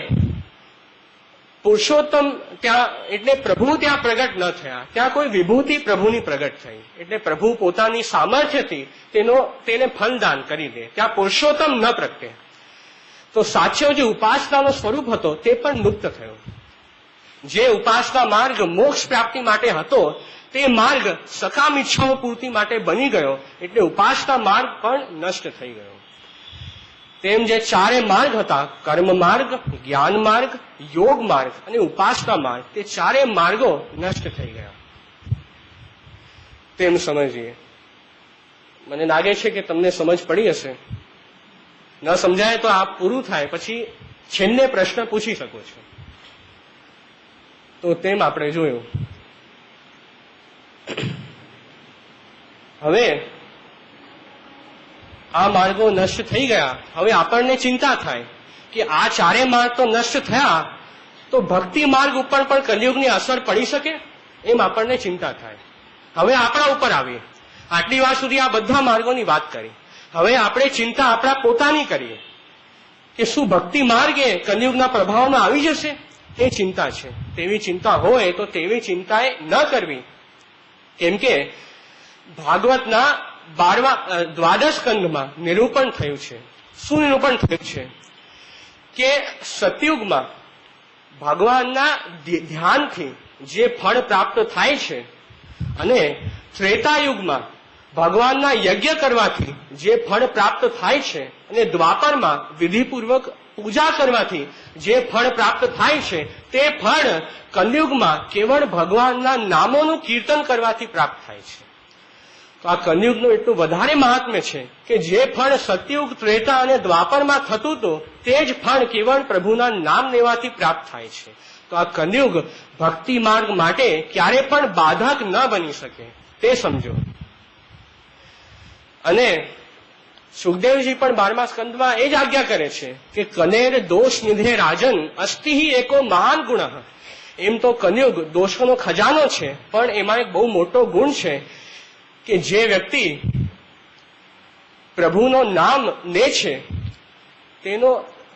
પુરુષોત્તમ ત્યાં એટલે પ્રભુ ત્યાં પ્રગટ ન થયા. ત્યાં કોઈ વિભૂતિ પ્રભુની પ્રગટ થઈ. એટલે પ્રભુ પોતાની સામર્થ્યથી તેને ફલદાન કરી દે. ત્યાં પુરુષોત્તમ ન પ્રગટે. તો સાચો જે ઉપાસનાનો સ્વરૂપ હતો તે પણ લુપ્ત થયો. જે ઉપાસના માર્ગ મોક્ષ પ્રાપ્તિ માટે હતો તે માર્ગ સકામ ઈચ્છાઓ પૂર્તિ માટે બની ગયો. એટલે ઉપાસના માર્ગ પણ નષ્ટ થઈ ગયો. તેમ જે ચારે માર્ગ હતા, કર્મ માર્ગ, જ્ઞાન માર્ગ, યોગ માર્ગ અને ઉપાસના માર્ગ, તે ચારે માર્ગો નષ્ટ થઈ ગયા. તેમ સમજીએ. મને લાગે છે કે તમને સમજ પડી હશે. ન સમજાય તો આ પૂરું થાય પછી છેલ્લે પ્રશ્ન પૂછી શકો છો. તો તેમ આપણે જોયું. હવે આ માર્ગો નષ્ટ થઈ ગયા. હવે આપણને ચિંતા થાય કે આ ચારે માર્ગ તો નષ્ટ થયા, તો ભક્તિ માર્ગ ઉપર પણ કલિયુગની અસર પડી શકે? એમ આપણને ચિંતા થાય. હવે આપણા ઉપર આવી. આટલી વાર સુધી આ બધા માર્ગોની વાત કરી. હવે આપણે ચિંતા આપણા પોતાની કરીએ કે શું ભક્તિ માર્ગ એ કલિયુગના પ્રભાવમાં આવી જશે? એ ચિંતા છે. તેવી ચિંતા હોય તો તેવી ચિંતાએ ન કરવી. કેમ કે ભાગવતના 12 સ્કંધમાં નિરૂપણ થયું છે. શું નિરૂપણ થયું છે કે સતયુગમાં ભગવાનના ધ્યાનથી જે ફળ પ્રાપ્ત થાય છે અને ત્રેતાયુગમાં ભગવાનના યજ્ઞ કરવાથી જે ફળ પ્રાપ્ત થાય છે અને દ્વાપરમાં વિધિપૂર્વક પૂજા કરવાથી જે ફળ પ્રાપ્ત થાય છે તે ફળ કલયુગમાં કેવળ ભગવાનના નામોનું કીર્તન કરવાથી પ્રાપ્ત થાય છે. તો આ કલયુગનું એટલું વધારે મહાત્મ્ય છે કે જે ફળ સતયુગ, ત્રેતા અને દ્વાપરમાં થતું હતું તે જ ફળ કેવળ પ્રભુના નામ લેવાથી પ્રાપ્ત થાય છે. તો આ કલયુગ ભક્તિ માર્ગ માટે ક્યારે પણ બાધક ન બની શકે તે સમજો. અને સુખદેવજી પણ 12મા સ્કંદમાં એ જ આજ્ઞા કરે છે કે કનેર દોષ નિધે રાજન અસ્તિ એકો મહાન ગુણ. એમ તો કલયુગ દોષોનો ખજાનો છે, પણ એમાં એક બહુ મોટો ગુણ છે કે જે વ્યક્તિ પ્રભુનું નામ લે છે તેનો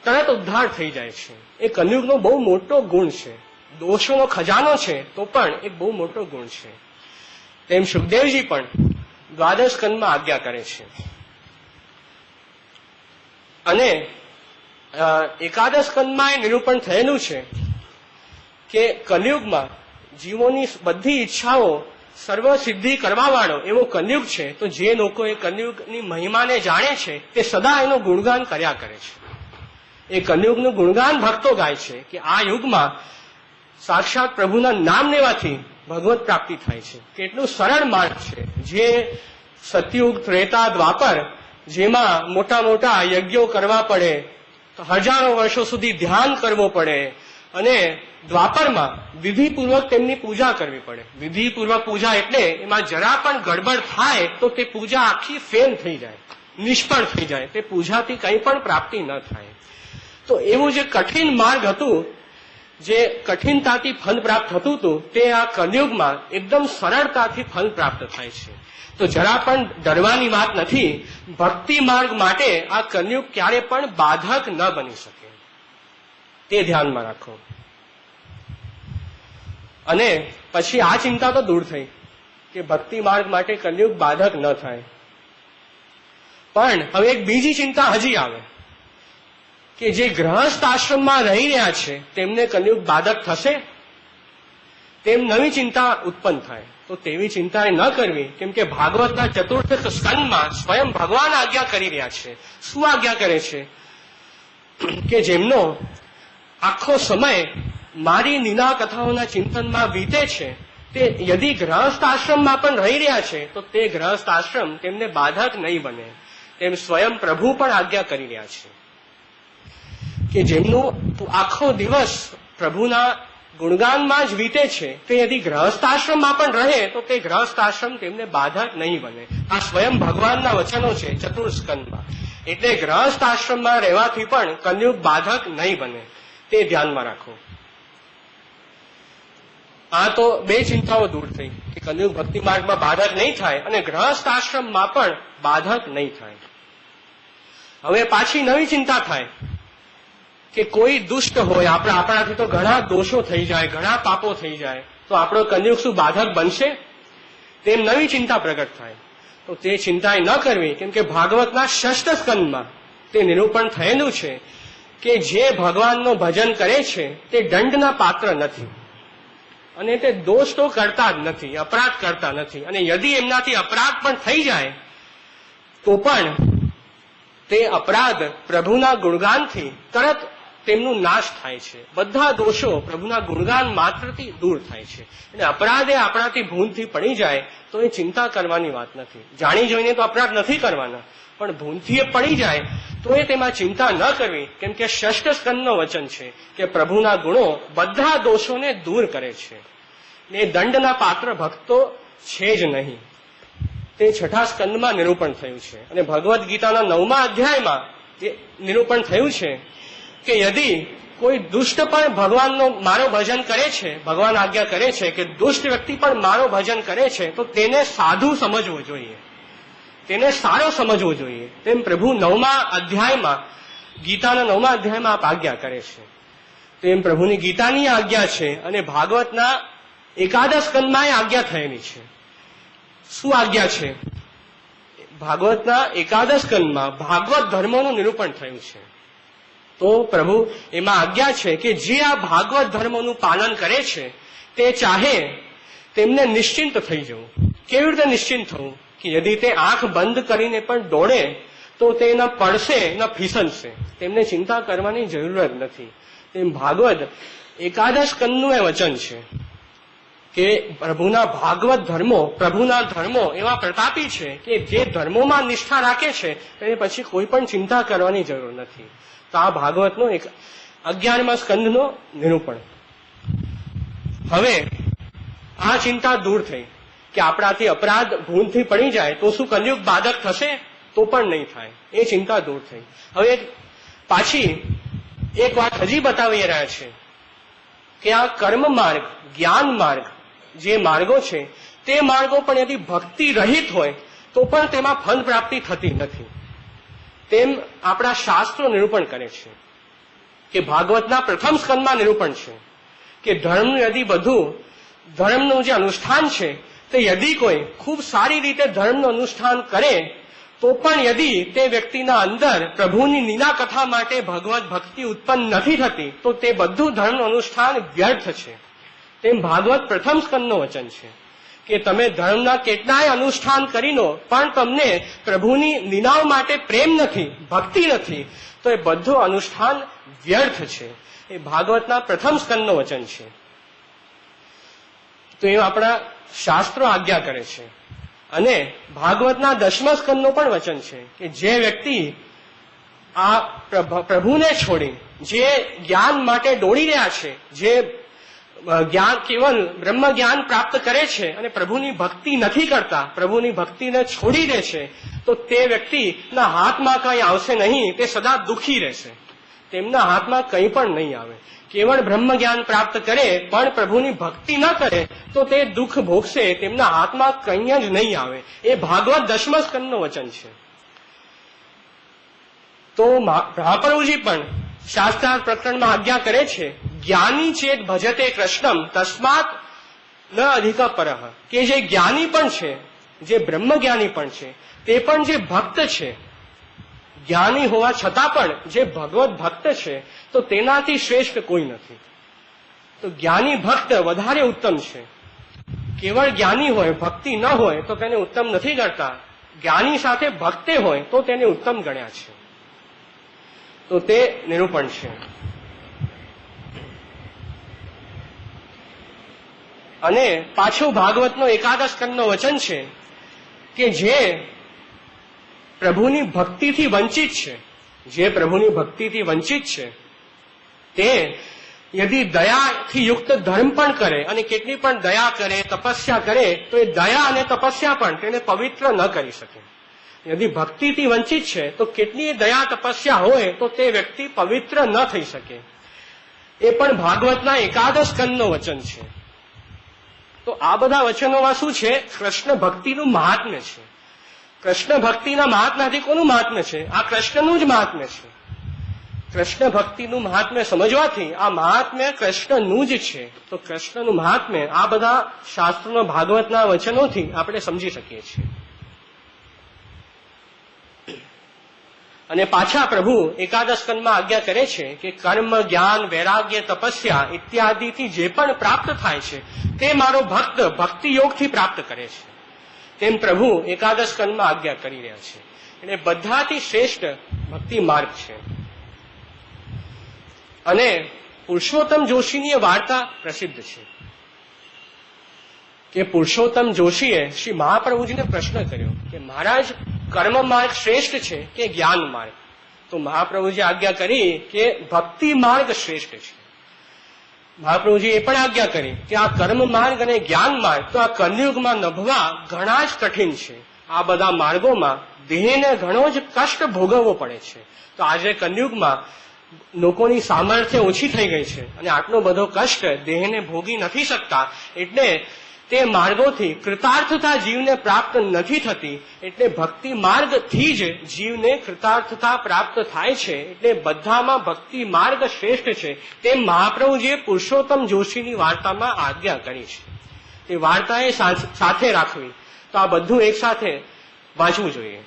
તરત ઉદ્ધાર થઈ જાય છે. એ કલયુગનો બહુ મોટો ગુણ છે. દોષોનો ખજાનો છે તો પણ એક બહુ મોટો ગુણ છે. તેમ સુખદેવજી પણ 12 સ્કંદમાં આજ્ઞા કરે છે. અને 11 સ્કંદમાં એ નિરૂપણ થયેલું છે કે કલયુગમાં જીવોની બધી ઈચ્છાઓ સર્વ સિદ્ધિ કરવા વાળો એવો કલયુગ છે. તો જે લોકો એ કલયુગની મહિમાને જાણે છે તે સદા એનું ગુણગાન કર્યા કરે છે. એ કલયુગનું ગુણગાન ભક્તો ગાય છે કે આ યુગમાં સાક્ષાત પ્રભુના નામ લેવાથી ભગવત પ્રાપ્તિ થાય છે. કેટલું સરળ માર્ગ છે. જે સતયુગ, ત્રેતા, દ્વાપર જેમાં મોટા મોટા યજ્ઞો કરવા પડે, હજારો વર્ષો સુધી ધ્યાન કરવો પડે અને દ્વાપરમાં વિધિપૂર્વક તેમની પૂજા કરવી પડે. વિધિપૂર્વક પૂજા એટલે એમાં જરા પણ ગડબડ થાય તો તે પૂજા આખી ફેલ થઈ જાય, નિષ્ફળ થઈ જાય, તે પૂજાથી કંઈ પણ પ્રાપ્તિ ન થાય. તો એવું જે કઠિન માર્ગ હતું, જે કઠિનતાથી ફલ પ્રાપ્ત થતું હતું, તે આ કલયુગમાં એકદમ સરળતાથી ફલ પ્રાપ્ત થાય છે. તો જરા પણ ડરવાની વાત નથી. ભક્તિ માર્ગ માટે આ કલયુગ ક્યારે પણ બાધક ન બની શકે, તે ધ્યાનમાં રાખો. અને પછી આ ચિંતા તો દૂર થઈ કે ભક્તિ માર્ગ માટે કલયુગ બાધક ન થાય. પણ હવે એક બીજી ચિંતા હજી આવે કે જે ગૃહસ્થ આશ્રમમાં રહી રહ્યા છે તેમને કલયુગ બાધક થશે, તેમ નવી ચિંતા ઉત્પન્ન થાય. તો તેવી ચિંતા ન કરવી, કેમ કે ભાગવતના ચતુર્થ સ્કંદમાં સ્વયં ભગવાન આજ્ઞા કરી રહ્યા છે. શું આજ્ઞા કરે છે? કે જેમનો આખો સમય મારી લીલા કથાઓના ચિંતનમાં વીતે છે, તે યદિ ગૃહસ્થ આશ્રમમાં પણ રહી રહ્યા છે તો તે ગૃહસ્થ આશ્રમ તેમને બાધક નહીં બને, તેમ સ્વયં પ્રભુ પણ આજ્ઞા કરી રહ્યા છે. કે જેમનું આખો દિવસ પ્રભુના ગુણગાનમાં જ વીતે છે, તે યદિ ગૃહસ્થાશ્રમમાં પણ રહે તો તે ગૃહસ્થાશ્રમ તેમને બાધક નહીં બને. આ સ્વયં ભગવાનના વચનો છે ચતુર્સ્કંદમાં. એટલે ગૃહસ્થાશ્રમમાં રહેવાથી પણ કલયુગ બાધક નહીં બને, તે ધ્યાનમાં રાખો. આ તો બે ચિંતાઓ દૂર થઈ કે કલયુગ ભક્તિ માર્ગમાં બાધક નહીં થાય અને ગૃહસ્થાશ્રમમાં પણ બાધક નહીં થાય. હવે પાછી નવી ચિંતા થાય કે કોઈ દુષ્ટ હોય, આપણાથી તો ઘણા દોષો થઈ જાય, ઘણા પાપો થઈ જાય, તો આપણો કલયુગ શું બાધક બનશે? તેમ નવી ચિંતા પ્રગટ થાય. તો તે ચિંતા ન કરવી, કેમ કે ભાગવતના 6th સ્કંદમાં તે નિરૂપણ થયેલું છે કે જે ભગવાનનું ભજન કરે છે તે દંડના પાત્ર નથી, અને તે દોષ તો કરતા જ નથી, અપરાધ કરતા નથી. અને યદિ એમનાથી અપરાધ પણ થઈ જાય તો પણ તે અપરાધ પ્રભુના ગુણગાનથી તરત તેમનું નાશ થાય છે. બધા દોષો પ્રભુના ગુણગાન માત્રથી દૂર થાય છે. અને અપરાધ એ આપણાથી ભૂલથી પડી જાય તો એ ચિંતા કરવાની વાત નથી. જાણી જોઈને તો અપરાધ નથી કરવાના, પણ ભૂલથી એ પડી જાય તો એ તેમાં ચિંતા ન કરવી, કેમ કે 6th સ્કંદનું વચન છે કે પ્રભુના ગુણો બધા દોષોને દૂર કરે છે. એ દંડના પાત્ર ભક્તો છે જ નહીં. તે 6ઠા સ્કંદમાં નિરૂપણ થયું છે. અને ભગવદ્ ગીતાના 9મા અધ્યાયમાં નિરૂપણ થયું છે કે યદિ કોઈ દુષ્ટ પણ ભગવાનનો મારો ભજન કરે છે, ભગવાન આજ્ઞા કરે છે કે દુષ્ટ વ્યક્તિ પણ મારો ભજન કરે છે, તો તેને સાધુ સમજવો જોઈએ, તેને સારો સમજવો જોઈએ. તેમ પ્રભુ 9મા અધ્યાયમાં, ગીતાના 9મા અધ્યાયમાં આપ આજ્ઞા કરે છે. તેમ પ્રભુની ગીતાની આજ્ઞા છે અને ભાગવતના 11 સ્કંદમાં આજ્ઞા થયેલી છે. શું આજ્ઞા છે? ભાગવતના 11 સ્કંદમાં ભાગવત ધર્મોનું નિરૂપણ થયું છે. તો પ્રભુ એમાં આજ્ઞા છે કે જે આ ભાગવત ધર્મોનું પાલન કરે છે તે ચાહે તેમને નિશ્ચિંત થઈ જવું. કેવી રીતે નિશ્ચિંત થવું? કે યદિ તે આંખ બંધ કરીને પણ દોડે તો તે ન પડશે ન ફીસલશે, તેમને ચિંતા કરવાની જરૂરત નથી. તેમ ભાગવત 11 સ્કંદનું એ વચન છે કે પ્રભુના ભાગવત ધર્મો, પ્રભુના ધર્મો એવા પ્રતાપી છે કે જે ધર્મોમાં નિષ્ઠા રાખે છે તેને પછી કોઈ પણ ચિંતા કરવાની જરૂર નથી. તો આ ભાગવતનો 11મા સ્કંદનો નિરૂપણ. હવે આ ચિંતા દૂર થઈ કે આપણાથી અપરાધ ભૂલથી પડી જાય તો શું કલયુગ બાધક થશે? તો પણ નહીં થાય, એ ચિંતા દૂર થઈ. હવે પાછી એક વાત હજી બતાવી રહ્યા છે કે આ કર્મ માર્ગ, જ્ઞાન માર્ગ, જે માર્ગો છે તે માર્ગો પણ યદિ ભક્તિ રહિત હોય તો પણ તેમાં ફલ પ્રાપ્તિ થતી નથી. તેમ આપણા શાસ્ત્રો નિરૂપણ કરે છે કે ભાગવતના 1મ સ્કંદમાં નિરૂપણ છે કે ધર્મનું યદિ બધું, ધર્મનું જે અનુષ્ઠાન છે તે યદિ કોઈ ખૂબ સારી રીતે ધર્મનું અનુષ્ઠાન કરે તો પણ યદિ તે વ્યક્તિના અંદર પ્રભુની લીલા કથા માટે ભગવત ભક્તિ ઉત્પન્ન નથી થતી તો તે બધું ધર્મનું અનુષ્ઠાન વ્યર્થ છે. તેમ ભાગવત 1મ સ્કંદનું વચન છે કે તમે ધર્મના કેટલાય અનુષ્ઠાન કરી લો પણ તમને પ્રભુની લીલાઓ માટે પ્રેમ નથી, ભક્તિ નથી, તો એ બધું અનુષ્ઠાન વ્યર્થ છે. એ ભાગવતના 1મ સ્કંદનું વચન છે. તો એ આપણા શાસ્ત્રો આજ્ઞા કરે છે. અને ભાગવતના 10મા સ્કંદનું પણ વચન છે કે જે વ્યક્તિ આ પ્રભુને છોડી જે જ્ઞાન માટે દોડી રહ્યા છે, જે જ્ઞાન કેવલ બ્રહ્મ જ્ઞાન પ્રાપ્ત કરે છે અને પ્રભુની ભક્તિ નથી કરતા, પ્રભુની ભક્તિને છોડી દે છે, તો તે વ્યક્તિના હાથમાં કંઈ આવશે નહીં, તે સદા દુઃખી રહેશે. તેમના હાથમાં કંઈ પણ નહીં આવે. કેવળ બ્રહ્મ જ્ઞાન પ્રાપ્ત કરે પણ પ્રભુની ભક્તિ ન કરે તો તે દુઃખ ભોગશે, તેમના હાથમાં કંઈ જ નહીં આવે. એ ભાગવત દશમ સ્કંદનું વચન છે. તો મહાપ્રભુજી પણ શાસ્ત્રાર્થ પ્રકરણમાં આજ્ઞા કરે છે, જ્ઞાની ચેત ભજતે કૃષ્ણમ તસ્માત ન અધિક પરહ, કે જે જ્ઞાની પણ છે, જે બ્રહ્મ જ્ઞાની પણ છે, તે પણ જે ભક્ત છે, જ્ઞાની હોવા છતાં પણ જે ભગવત ભક્ત છે, તો તેનાથી શ્રેષ્ઠ કોઈ નથી. તો જ્ઞાની ભક્ત વધારે ઉત્તમ છે. કેવળ જ્ઞાની હોય, ભક્તિ ન હોય તો તેને ઉત્તમ નથી ગણતા. જ્ઞાની સાથે ભક્તે હોય તો તેને ઉત્તમ ગણ્યા છે. તો તે નિરૂપણ છે. અને પાછું ભાગવતનો એકાદશ સ્કંદનો વચન છે કે જે પ્રભુની ભક્તિથી વંચિત છે, જે પ્રભુની ભક્તિથી વંચિત છે, તે યદિ દયાથી યુક્ત ધર્મ પણ કરે અને કેટલી પણ દયા કરે, તપસ્યા કરે, તો એ દયા અને તપસ્યા પણ તેને પવિત્ર ન કરી શકે. યદિ ભક્તિથી વંચિત છે તો કેટલી દયા તપસ્યા હોય તો તે વ્યક્તિ પવિત્ર ન થઈ શકે. એ પણ ભાગવતના એકાદશ સ્કંદનો વચન છે. તો આ બધા વચનોમાં શું છે? કૃષ્ણ ભક્તિનું મહાત્મ્ય છે. કૃષ્ણ ભક્તિના મહાત્મ્યથી કોનું મહાત્મ્ય છે? આ કૃષ્ણનું જ મહાત્મ્ય છે. કૃષ્ણ ભક્તિનું મહાત્મ્ય સમજવાથી આ મહાત્મ્ય કૃષ્ણનું જ છે. તો કૃષ્ણનું મહાત્મ્ય આ બધા શાસ્ત્રોના ભાગવતના વચનોથી આપણે સમજી શકીએ છીએ. અને પાછા પ્રભુ એકાદશ સ્કંદમાં આજ્ઞા કરે છે કે કર્મ, જ્ઞાન, વૈરાગ્ય, તપસ્યા ઇત્યાદિથી જે પણ પ્રાપ્ત થાય છે તે મારો ભક્ત ભક્તિ યોગથી પ્રાપ્ત કરે છે. તેમ પ્રભુ એકાદશ સ્કંદમાં આજ્ઞા કરી રહ્યા છે. એટલે બધાથી શ્રેષ્ઠ ભક્તિ માર્ગ છે. અને પુરુષોત્તમ જોશીની વાર્તા પ્રસિદ્ધ છે કે પુરુષોત્તમ જોશીએ શ્રી મહાપ્રભુજીને પ્રશ્ન કર્યો કે મહારાજ, કર્મ માર્ગ શ્રેષ્ઠ છે કે જ્ઞાન માર્ગ? તો મહાપ્રભુજી આજ્ઞા કરી કે ભક્તિ માર્ગ શ્રેષ્ઠ છે. મહાપ્રભુજી એ પણ આજ્ઞા કરી કે આ કર્મ માર્ગ અને જ્ઞાન માર્ગ તો આ કલયુગમાં નભવા ઘણા જ કઠિન છે. આ બધા માર્ગોમાં દેહને ઘણો જ કષ્ટ ભોગવવો પડે છે. તો આજે કલયુગમાં લોકોની સામર્થ્ય ઓછી થઈ ગઈ છે અને આટલો બધો કષ્ટ દેહને ભોગી નથી શકતા, એટલે તે માર્ગોથી કૃતાર્થતા જીવને પ્રાપ્ત નથી થતી. એટલે ભક્તિ માર્ગથી જ જીવને કૃતાર્થતા પ્રાપ્ત થાય છે. એટલે બધામાં ભક્તિ માર્ગ શ્રેષ્ઠ છે. તેમ મહાપ્રભુજીએ પુરુષોત્તમ જોશીની વાર્તામાં આજ્ઞા કરી છે. તે વાર્તાએ સાથે રાખવી. તો આ બધું એક સાથે વાંચવું જોઈએ.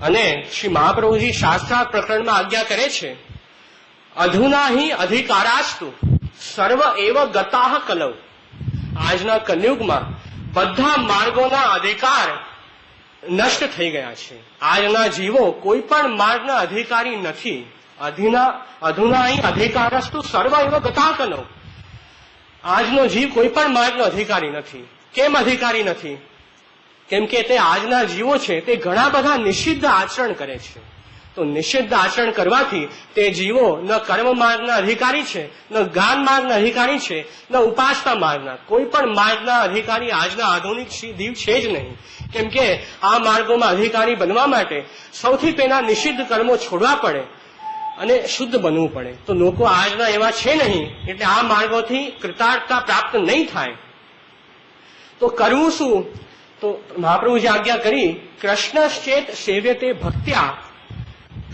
અને શ્રી મહાપ્રભુજી શાસ્ત્રાર્થ પ્રકરણમાં આજ્ઞા કરે છે, અધુના હિ અધિકારાસ્તુ સર્વ એવ ગતાહ કલૌ. આજના કલયુગમાં બધા માર્ગોના અધિકાર નષ્ટ થઈ ગયા છે. આજના જીવો કોઈ પણ માર્ગના અધિકારી નથી. અધુના હિ અધિકારસ્તુ સર્વ એવ ગતાહ કલૌ. આજનો જીવ કોઈ પણ માર્ગનો અધિકારી નથી. કેમ અધિકારી નથી? કેમ કે તે આજના જીવો છે તે ઘણા બધા નિષિદ્ધ આચરણ કરે છે. તો નિષિદ્ધ આચરણ કરવાથી તે જીવો ન કર્મ માર્ગના અધિકારી છે, ન જ્ઞાન માર્ગના અધિકારી છે, ન ઉપાસના માર્ગના. કોઈ પણ માર્ગના અધિકારી આજના આધુનિક જીવ છે જ નહીં. કેમ કે આ માર્ગોમાં અધિકારી બનવા માટે સૌથી પહેલા નિષિદ્ધ કર્મો છોડવા પડે અને શુદ્ધ બનવું પડે. તો લોકો આજના એવા છે નહીં. એટલે આ માર્ગોથી કૃતાર્થતા પ્રાપ્ત નહીં થાય. તો કરવું શું? તો મહાપ્રભુજી આજ્ઞા કરી, કૃષ્ણશ્ચેત સેવ્યતે ભક્ત્યા,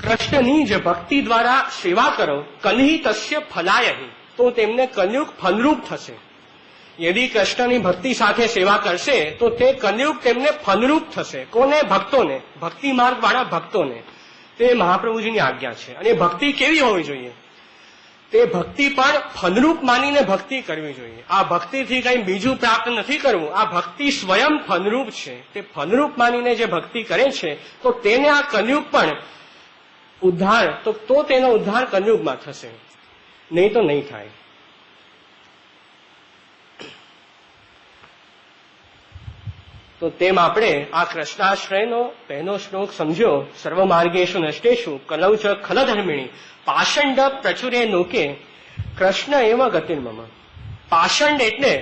કૃષ્ણની જ ભક્તિ દ્વારા સેવા કરો, કલહી તસ્ય ફલાયહિ, તો તેમને કલયુગ ફલરૂપ થશે. યદિ કૃષ્ણની ભક્તિ સાથે સેવા કરશે તો તે કલયુગ તેમને ફલરૂપ થશે. કોને? ભક્તોને, ભક્તિ માર્ગ વાળા ભક્તોને. તે મહાપ્રભુજીની આજ્ઞા છે. અને ભક્તિ કેવી હોવી જોઈએ? તે ભક્તિ પણ ફલરૂપ માનીને ભક્તિ કરવી જોઈએ. આ ભક્તિથી કંઈ બીજું પ્રાપ્ત નથી કરવું. આ ભક્તિ સ્વયં ફલરૂપ છે. તે ફલરૂપ માનીને જે ભક્તિ કરે છે તો તેને આ કલયુગ પણ ઉદ્ધાર, તો તેનો ઉદ્ધાર કલયુગમાં થશે, નહીં તો નહીં થાય. તો તેમ આપણે આ કૃષ્ણાશ્રયનો પહેલો શ્લોક સમજ્યો. સર્વમાર્ગેષુ નષ્ટેષુ કલૌ ચ ખલધર્મિણી પાષંડ પ્રચુરે લોકે કૃષ્ણ એવ ગતિર્મમ. પાષંડ એટલે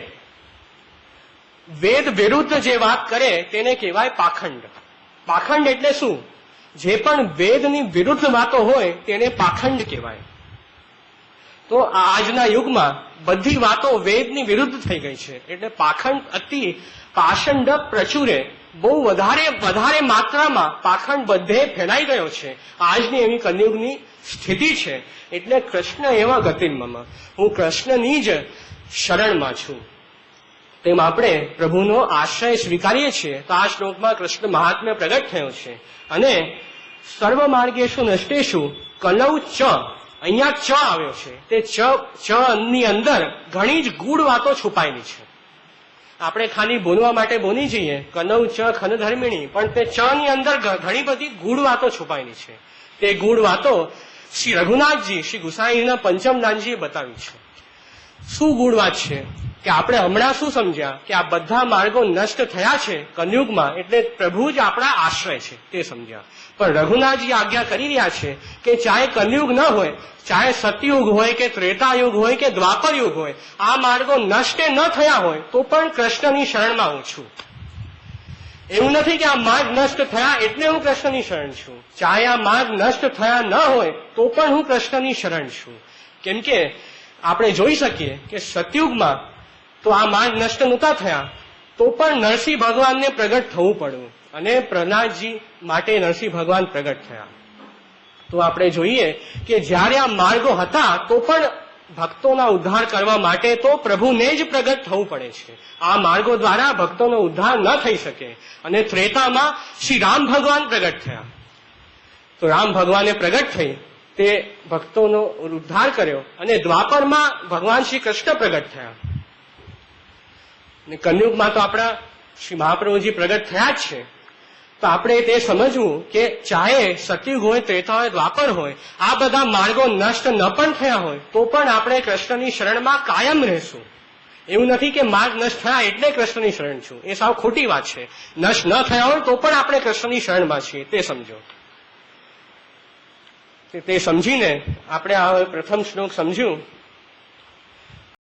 વેદ વિરુદ્ધ જે વાત કરે તેને કહેવાય પાખંડ. પાખંડ એટલે શું? જે પણ વેદની વિરુદ્ધ વાતો હોય તેને પાખંડ કહેવાય. તો આજના યુગમાં બધી વાતો વેદની વિરુદ્ધ થઈ ગઈ છે, એટલે પાખંડ અતિ પાષંડ પ્રચુરે બહુ વધારે માત્રામાં પાખંડ બધે ફેલાઈ ગયો છે. આજની એવી કલયુગની સ્થિતિ છે. એટલે કૃષ્ણ એવા ગતિર્મમ, હું કૃષ્ણની જ શરણમાં છું. તેમ આપણે પ્રભુનો આશ્રય સ્વીકારીએ છીએ. તો આ શ્લોકમાં કૃષ્ણ મહાત્મ્ય પ્રગટ થયો છે. અને સર્વ માર્ગેષુ નષ્ટેષુ કલૌ ચ, અહીંયા ચ આવ્યો છે. તે ચ ની અંદર ઘણી જ ગૂઢ વાતો છુપાયેલી છે. આપણે ખાલી બોલવા માટે બોલી જઈએ કલૌ ચ ખલધર્મિણી, પણ તે ચ ની અંદર ઘણી બધી ગૂઢ વાતો છુપાયેલી છે. તે ગૂઢ વાતો શ્રી રઘુનાથજી, શ્રી ગુસાઈના પંચમ દાનજીએ બતાવી છે. શું ગૂઢ વાત છે? કે આપણે હમણાં શું સમજ્યા કે આ બધા માર્ગો નષ્ટ થયા છે કલયુગમાં, એટલે પ્રભુ જ આપણા આશ્રય છે તે સમજ્યા. પણ રઘુનાથજી આજ્ઞા કરી રહ્યા છે કે ચાહે કલયુગ ન હોય, ચાહે સતયુગ હોય કે ત્રેતાયુગ હોય કે દ્વાપર યુગ હોય, આ માર્ગો નષ્ટ ન થયા હોય તો પણ કૃષ્ણની શરણમાં હું છું. એવું નથી કે આ માર્ગ નષ્ટ થયા એટલે હું કૃષ્ણની શરણ છું. ચાહે આ માર્ગ નષ્ટ થયા ન હોય તો પણ હું કૃષ્ણની શરણ છું. કેમ કે આપણે જોઈ શકીએ કે સતયુગમાં તો આ માર્ગ નષ્ટ નહોતા થયા તો પણ નરસિંહ ભગવાનને પ્રગટ થવું પડ્યું, અને પ્રહલાદજી માટે નરસિંહ ભગવાન પ્રગટ થયા. તો આપણે જોઈએ કે જ્યારે આ માર્ગો હતા તો પણ ભક્તોના ઉદ્ધાર કરવા માટે તો પ્રભુને જ પ્રગટ થવું પડે છે. આ માર્ગો દ્વારા ભક્તોનો ઉદ્ધાર ન થઈ શકે. અને ત્રેતામાં શ્રી રામ ભગવાન પ્રગટ થયા. તો રામ ભગવાને પ્રગટ થઈ તે ભક્તોનો ઉદ્ધાર કર્યો. અને દ્વાપરમાં ભગવાન શ્રી કૃષ્ણ પ્રગટ થયા. અને કલયુગમાં તો આપણા શ્રી મહાપ્રભુજી પ્રગટ થયા જ છે. તો આપણે તે સમજવું કે ચાહે સતયુગ હોય, ત્રેતા હોય, દ્વાપર હોય, આ બધા માર્ગો નષ્ટ ન પણ થયા હોય તો પણ આપણે કૃષ્ણની શરણમાં કાયમ રહેશું. એવું નથી કે માર્ગ નષ્ટ થયા એટલે કૃષ્ણની શરણ છું, એ સાવ ખોટી વાત છે. નષ્ટ ન થયા હોય તો પણ આપણે કૃષ્ણની શરણમાં છીએ તે સમજો. તે સમજીને આપણે આ પ્રથમ શ્લોક સમજ્યું